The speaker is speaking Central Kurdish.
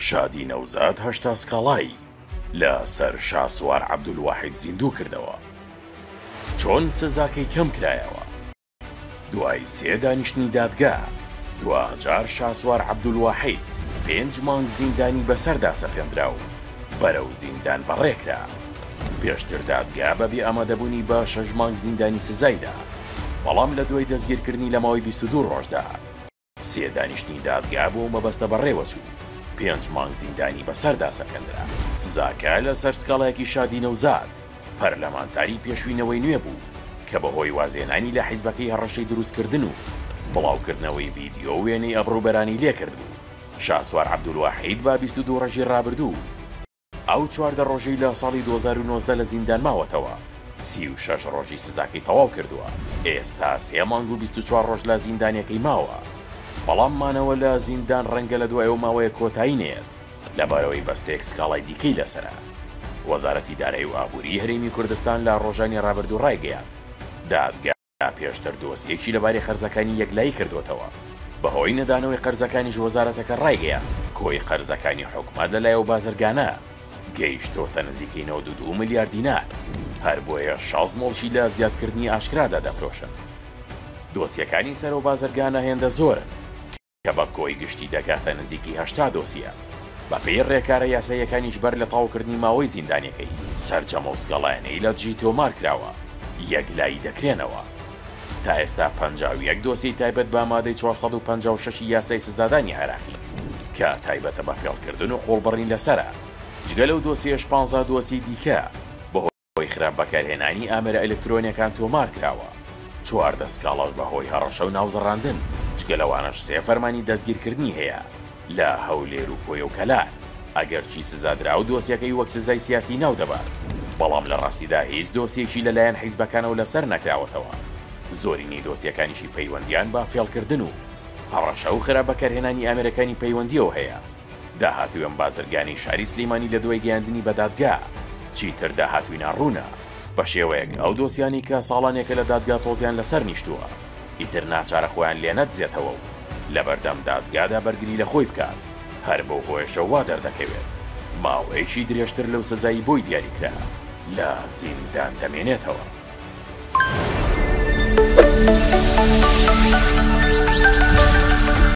شادی نەوزاد هەشتا سکاڵایی لە سەر شاسوار عەبدولواحید زیندوو کردەوە. چۆن سزاکەی کەم کرایەوە. دوای 3 دانیشتنی دادگا دوجار شاسوار عەبدولواحید 5 مانگ زیندانی بەسەردا سەپێنرا و بەرەو زیندان بەڕێکرا. پێشتر دادگا بەبێ ئامادەبوونی بە 6 مانگ زیندانی سزایدا، بەڵام لە دوای دەستگیرکردنی لە ماوەی 22 ڕۆژدا 3 دانیشتنی دادگا بۆ مەبەستە بەڕێوەچوو 5 مانگ زیندانی بەسەردا سەپێنرا. سزاکە لە سەر سکاڵایەکی شادی نەوزاد پەرلەمانتاری پێشوینەوەی نوێ بوو کە بەهۆی وازێنانی لە حیزبەکەی هەڕەشەی دروستکردن و بڵاوکردنەوەی ڤیدیۆ وێنەی ئەبڕوبەرانی لێکرد بوو. شاسوار عەبدولواحید بە 22 ڕۆژی ڕابردوو ئەو 14 ڕۆژەی لە ساڵی 2019 لە زیندان ماوەتەوە، 36 ڕۆژی سزاکەی تەواو کردووە. ئێستا 3 مانگ و 24 ڕۆژ لە زیندانیەکەی ماوە، بەڵام مانەوە لە زیندان ڕەنگە لە دوای ئەو ماوەیە کۆتایی نێت لەبارەوەی بەستەیەک سکاڵای دیکەی لەسرە. وەزارەتی دارایی و ئابووری هەرێمی کوردستان لە ڕۆژانی ڕابردوو ڕایگەیاند دادگا پێشتر دۆسیەکی لەبارەی خەرجەکانی یەکلایی کردوتەوە. بەهۆی نەدانەوەی قەرزەکانیش وەزارەتەکە ڕایگەیاند کۆی قەرزەکانی حکومەت لەلایەو بازرگانە گەیشتۆتە نزیکەی 92 ملیارد دینار، هەر بۆیە 60 مۆڵشی لە زیادکردنی ئاشکرادا دەفرۆشن. دۆسیەکانی سەرۆ بازرگانە هێندە زۆرن کە بە کۆی گشتی دەکاتە نزیکی 80 دۆسیە. بە پێی ڕێکارە یاساییەکانیش بەر لە تاوکردنی ماوەی زیندانیەکەی سەرجەمە و سکەڵایەنەی لە جی تۆمار کراوە یەکلایی دەکرێنەوە. تا ئێستا 51 دۆسی تایبەت بە مادەی 456 یاسای سزادانی عێراقی کە تایبەتە بە فێڵکردن و خۆڵبڕین لەسرە. جگە لەو دۆسیەش 15 دۆسی دیکە بەهۆی خراپ بەکارهێنانی ئامێرە ئەلکترۆنیەکان تۆمار کراوە. 14 سکاڵاش بەهۆی هەڕەشە و ناوزەڕاندن، جگە لەوانەش 3 فەرمانی دەستگیرکردنی هەیە لە هەولێر و کۆی و کەلان. ئەگەرچی سزادرا و دۆسیەکەی وەک سزای سیاسی ناو دەبات، بەڵام لە ڕاستیدا هیچ دۆسیەکی لەلایەن حیزبەکانەوە لەسەر نەکراوەتەوە. زۆرینەی دۆسیەکانیشی پەیوەندیان بە فێڵکردن و هەڕەشە و خراپ بەکارهێنانی ئامێرەکانی پەیوەندیەوە هەیە. داهاتووی ئەم بازرگانی شاری سلەیمانی لە دوای گەیاندنی بە دادگا چیتر داهاتووی ناڕوونە. بە شێوەیەک ئەو دۆسیانی کە ساڵانێکە لە دادگا تۆزیان لەسەر نیشتووە ئیتر ناچارە خۆیان لێ نەدزێتەوە و لە بەردەم دادگادا بەرگری لە خۆی بکات. هەر بەو هۆیشە وا دەردەکەوێت ماوەیەکی درێژتر لەو سزایی بۆی دیاریکرا لە زیندان دەمێنێتەوە.